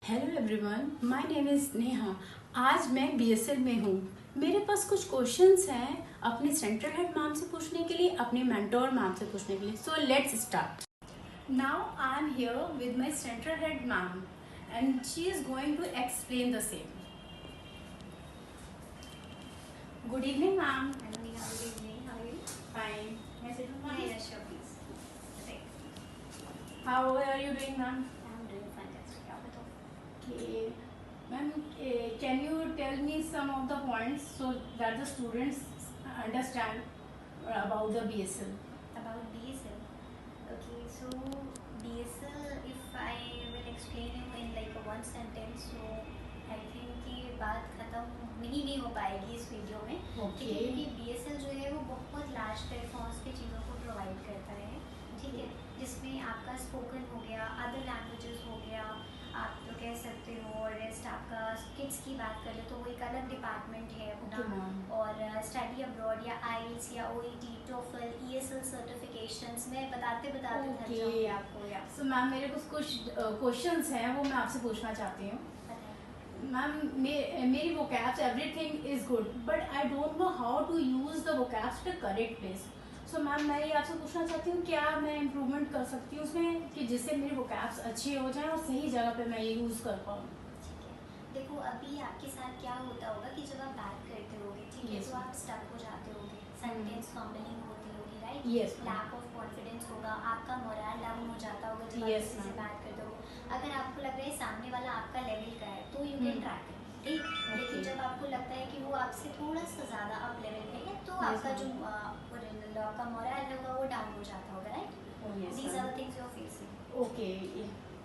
Hello everyone, my name is Neha. आज मैं BSL में हूँ। मेरे पास कुछ क्वेश्चंस हैं अपने सेंट्रल हेड मैम से पूछने के लिए, अपने मेंटोर मैम से पूछने के लिए। So let's start. Now I am here with my central head ma'am and she is going to explain the same. Good evening ma'am. Hello, Neha. Good evening. How are you? Fine. मैं Sidhu Yeah, मैम। yeah, sure, please. Right. How are you doing ma'am? I'm doing fantastic. आप बताओ. Okay, ma'am, can you tell me some of the points so that the students understand about the BSL? About DSL. Okay, so DSL, if I will explain you in like a one sentence, so I think कि बात खत्म नहीं हो पाएगी इस video में. Okay. क्योंकि BSL जो है वो बहुत लार्ज प्लेटफॉर्म्स पे चीज़ों को प्रोवाइड करता है. ठीक है, जिसमें आपका स्पोकन हो गया, अदर लैंग्वेजेस हो गया, आप तो कह सकते हो, और रेस्ट आपका किड्स की बात कर ले तो वो एक अलग डिपार्टमेंट है अपना. Okay, ma'am. और स्टडी अब्रॉड या आईएलटीएस या ओईटी, टोफल, ईएसएल सर्टिफिकेशंस मैं बताते बताते थक जाऊंगी आपको. या So मैम, मेरे कुछ क्वेश्चंस हैं वो मैं आपसे पूछना चाहती हूँ। मैम, मेरी vocabs everything is good, but I don't know how to use the vocabs to correct place. So ma'am, मैं ये आपसे पूछना चाहती हूँ, क्या मैं इम्प्रूवमेंट कर सकती हूँ उसमें कि जिससे मेरी vocabs अच्छी हो जाए और सही जगह पे मैं ये यूज़ कर पाऊँ? ठीक है, देखो अभी आपके साथ क्या होता होगा कि जब आप बात करते होगे, ठीक है, Yes, तो ma'am. आप स्टक हो जाते होगे, सेंटेंस फंबलिंग होती होगी, right. Yes, ma'am. Lack of confidence होगा, आपका मोरल डाउन हो जाता होगा जब Yes, आप किसी से ma'am. बात करते हो. अगर आपको लग रहा है सामने वाला आपका लेवल का है तो यू कैन ट्रैक इट, ठीक. लेकिन Okay. जब आपको लगता है कि वो आपसे थोड़ा सा ज़्यादा अप लेवल पे है तो Yes, आपका जो ma'am. आपका मोरल होगा वो डाउन हो जाता होगा, right. Oh, yes, these ma'am. Are the things you are facing. Okay.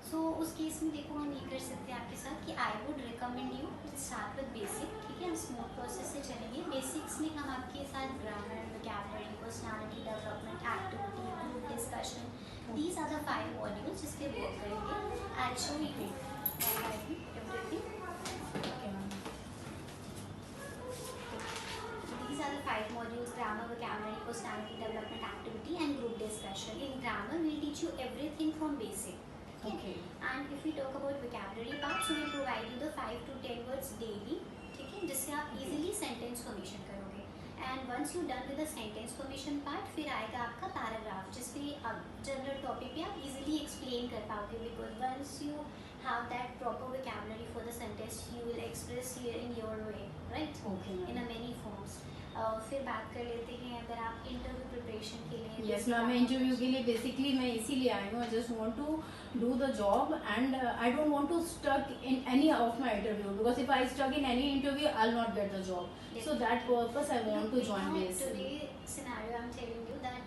So उस केस में देखो हम ये कर सकते हैं आपके साथ कि I would recommend you to start with basic. ठीक है, हम स्मूथ प्रोसेस से चलेंगे. बेसिक्स में हम आपके साथ grammar, vocabulary, personality development, activity, group discussion, these are the 5 modules जिस पे वर्क करेंगे. I show you everything. Okay, ma'am. These are the 5 modules: grammar, vocabulary, personality development, activity and group discussion. In grammar, we'll teach you everything from basic. Okay. And if we talk about vocabulary part, so we'll provide you the 5 to 10 words daily. ठीक है, जिससे आप easily sentence formation करोगे. And once you done with the sentence formation part, फिर आएगा आपका paragraph, जिसपे आप general topic पे आप easily explain कर पाओगे. Because once you have that proper vocabulary for the sentence, you will express here in your way, right? Okay, ma'am. In a many forms. फिर बात कर लेते हैं अगर आप इंटरव्यू प्रिपरेशन के लिए. यस मैम, मैं इंटरव्यू के लिए बेसिकली मैं इसीलिए आई हूँ. I just want to do the job and I don't want to stuck in any of my interview, because if I stuck in any interview I will not get the job. So that purpose I want to join BSL. Today scenario I'm telling you that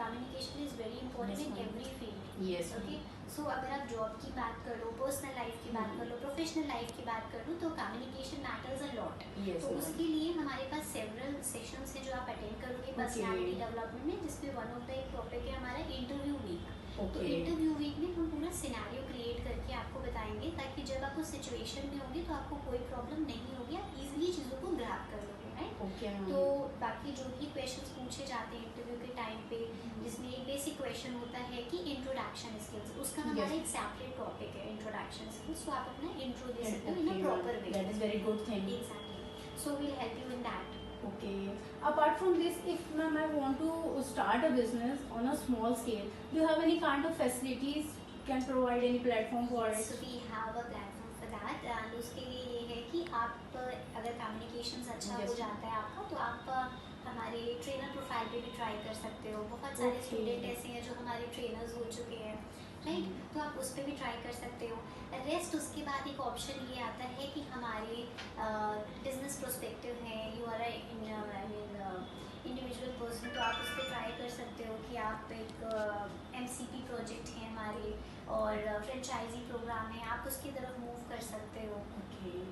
communication is very important Yes, in ma'am. every field. Yes, Okay, so अगर आप job की बात कर लो, personal life की बात कर लो, professional life की बात कर लो, तो communication matters a lot. Yes, तो ma'am. उसके लिए हमारे पास सेवरल सेशंस हैं जो आप अटेंड करोगे पर्सनालिटी डेवलपमेंट में, जिसमें वन ऑफ द एक टॉपिक है हमारा इंटरव्यू वीक. तो Okay. इंटरव्यू वीक में हम पूरा सिनेरियो क्रिएट करके आपको बताएंगे ताकि जब आप उस सिचुएशन में होंगे तो आपको कोई प्रॉब्लम नहीं होगी, आप इजीली चीज़ों को ग्रैब कर लोगे, राइट. Okay, ma'am. तो बाकी जो भी क्वेश्चंस पूछे जाते हैं इंटरव्यू के टाइम पे, जिसमें एक बेसिक क्वेश्चन होता है कि इंट्रोडक्शन स्किल्स, उसका हमारा Yes. एक सेपरेट टॉपिक है इंट्रोडक्शन स्किल्स. तो आप अपना इंट्रो दे सकते हो Okay, in a ma'am. Proper way. That is very good thing. Exactly, so we'll help you in that. Okay. Apart from this, if ma'am I want to start a business on a small scale, do you have any kind of facilities? Can provide any platform for it? So we have a platform for that. And उसके लिए ये है कि आप अगर communication अच्छा Yes. हो जाता है आपका, तो आप हमारे ट्रेनर प्रोफाइल पे भी ट्राई कर सकते हो. बहुत सारे Okay. स्टूडेंट ऐसे हैं जो हमारे ट्रेनर्स हो चुके हैं, राइट. तो आप उस पर भी ट्राई कर सकते हो. रेस्ट उसके बाद एक ऑप्शन ये आता है कि हमारे बिजनेस प्रोस्पेक्टिव हैं, यू आर इंडिविजुअल पर्सन, तो आप उस पर ट्राई कर सकते हो कि आप एक MCP प्रोजेक्ट है हमारे और फ्रेंचाइजी प्रोग्राम है, आप उसकी तरफ मूव कर सकते हो. Okay.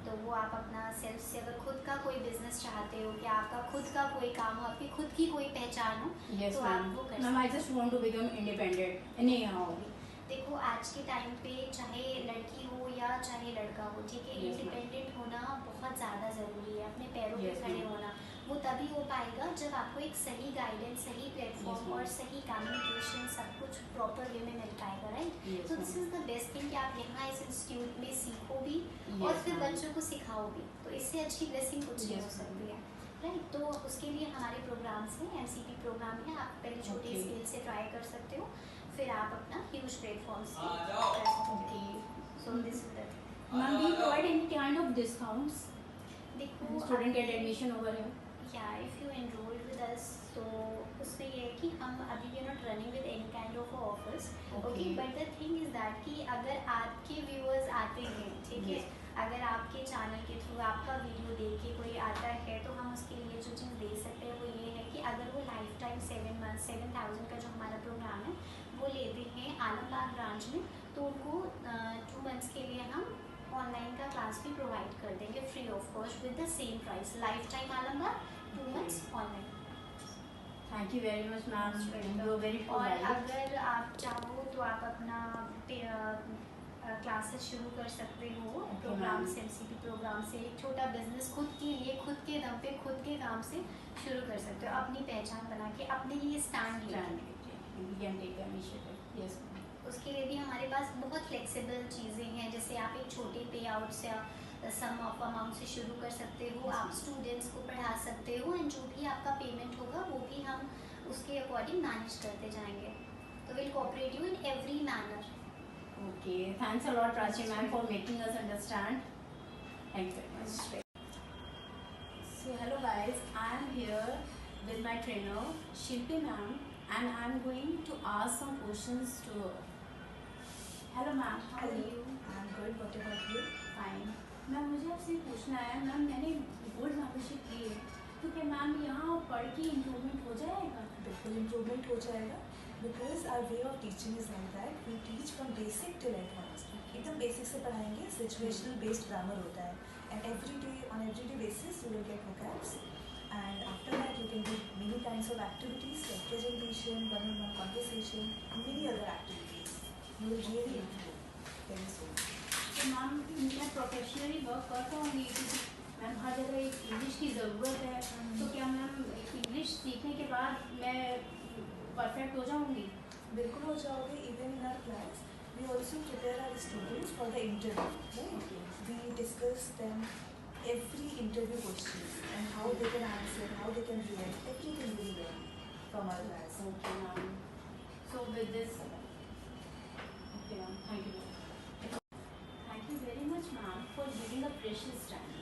तो वो आप अपना सेल्फ से अगर खुद का कोई बिजनेस चाहते हो कि आपका खुद का कोई काम हो, आपकी खुद की कोई पहचान हो, Yes, तो ma'am. आप वो कर Ma'am, I सकते just want to become independent. Anyhow. हो. देखो आज के टाइम पे चाहे लड़की हो या चाहे लड़का हो, ठीक है, Yes, ma'am. इंडिपेंडेंट होना बहुत ज़्यादा ज़रूरी है. अपने पैरों पे Yes, खड़े ma'am. होना. वो तभी हो पाएगा जब आपको एक सही गाइडेंस, सही प्लेटफॉर्म Yes, ma'am. और सही कम्युनिकेशन सब कुछ प्रॉपर वे में मिल पाएगा, राइट? Yes, तो this ma'am. Is the best thing कि आप यहाँ इस इंस्टीट्यूट में सीखो भी Yes, और फिर ma'am. बच्चों को सिखाओ भी, तो इससे अच्छी ब्लेसिंग कुछ नहीं Yes, हो ma'am. सकती है, राइट? तो उसके लिए हमारे प्रोग्राम्स हैं, MCP प्रोग्राम है, आप पहले छोटे Okay. स्केल से ट्राई कर सकते हो, फिर आप अपना ह्यूज प्लेटफॉर्म्स कर सकते हो। Okay. So this is the Ma'am, do you provide any kind of discounts? देखो Student get admission over here. या if you enrolled with us, तो उसमें ये है कि हम अभी we are not running with any kind of offers, okay? Okay. But the thing is that कि अगर आपके व्यूअर्स आते हैं, ठीक है, Yes. अगर आपके चैनल के थ्रू आपका वीडियो देख के कोई आता है, तो हम उसके लिए जो चीज़ दे सकते हैं वो ये है कि अगर वो लाइफ टाइम 7 मंथ 7,000 का जो हमारा प्रोग्राम है वो लेते हैं आलमबाग ब्रांच में, तो उनको 2 मंथ्स के लिए हम ऑनलाइन का क्लास भी प्रोवाइड कर देंगे free of cost with the same price, life time Alambagh, 2 months online. Thank you very much, ma'am. You are very और polite. अगर आप चाहो तो आप अपना क्लासेस शुरू कर सकते हो Okay, प्रोग्राम ma'am. से, MCP प्रोग्राम से, एक छोटा बिजनेस खुद के लिए, खुद के दम पे, खुद के काम से शुरू कर सकते हो, अपनी पहचान बना के, अपने लिए स्टैंड लेके। We can take the initiative. Yes, ma'am. उसके लिए भी हमारे पास बहुत फ्लेक्सिबल चीज़ें हैं, जैसे आप एक छोटे पे आउट से सम ऑफ अमाउंट से शुरू कर सकते हो, आप स्टूडेंट्स को पढ़ा सकते हो, एंड जो भी आपका पेमेंट होगा वो भी हम उसके अकॉर्डिंग मैनेज करते जाएंगे, तो will cooperate you in every manner. Okay. Thanks a lot, Prachi ma'am, for making us understand. Thank you very much. So hello guys, I am here with my trainer Shilpi ma'am, and I am going to ask some questions to her. Hello ma'am, how are you? I'm good. What about you? Fine. Ma'am मुझे आपसे पूछना है, ma'am मैंने gold membership ली है, तो क्या ma'am यहाँ पढ़ के इम्प्रूवमेंट हो जाएगा? बिल्कुल इम्प्रूवमेंट हो जाएगा, because our way of teaching is like that, we teach from basic till advance, एकदम बेसिक से पढ़ाएंगे, सिचुएशनल बेस्ड ग्रामर होता है, and every day on every day basis you will get vocabs, and after that you can do many kinds of activities like presentation, one-on-one conversation, and many other activities. You will really improve very soon. तो ma'am मैं professionally work करता हूँ, क्योंकि ma'am हर जगह एक English की ज़रूरत है, तो क्या मैम इंग्लिश सीखने के बाद मैं परफेक्ट हो जाऊँगी? बिल्कुल हो जाओगे. Even in our class we also prepare our students for the interview, we discuss them every interview question and how they can answer, how they can react, everything we learn from our class. Okay ma'am. So with this, okay ma'am, thank you. Thank you very much ma'am for giving a precious time.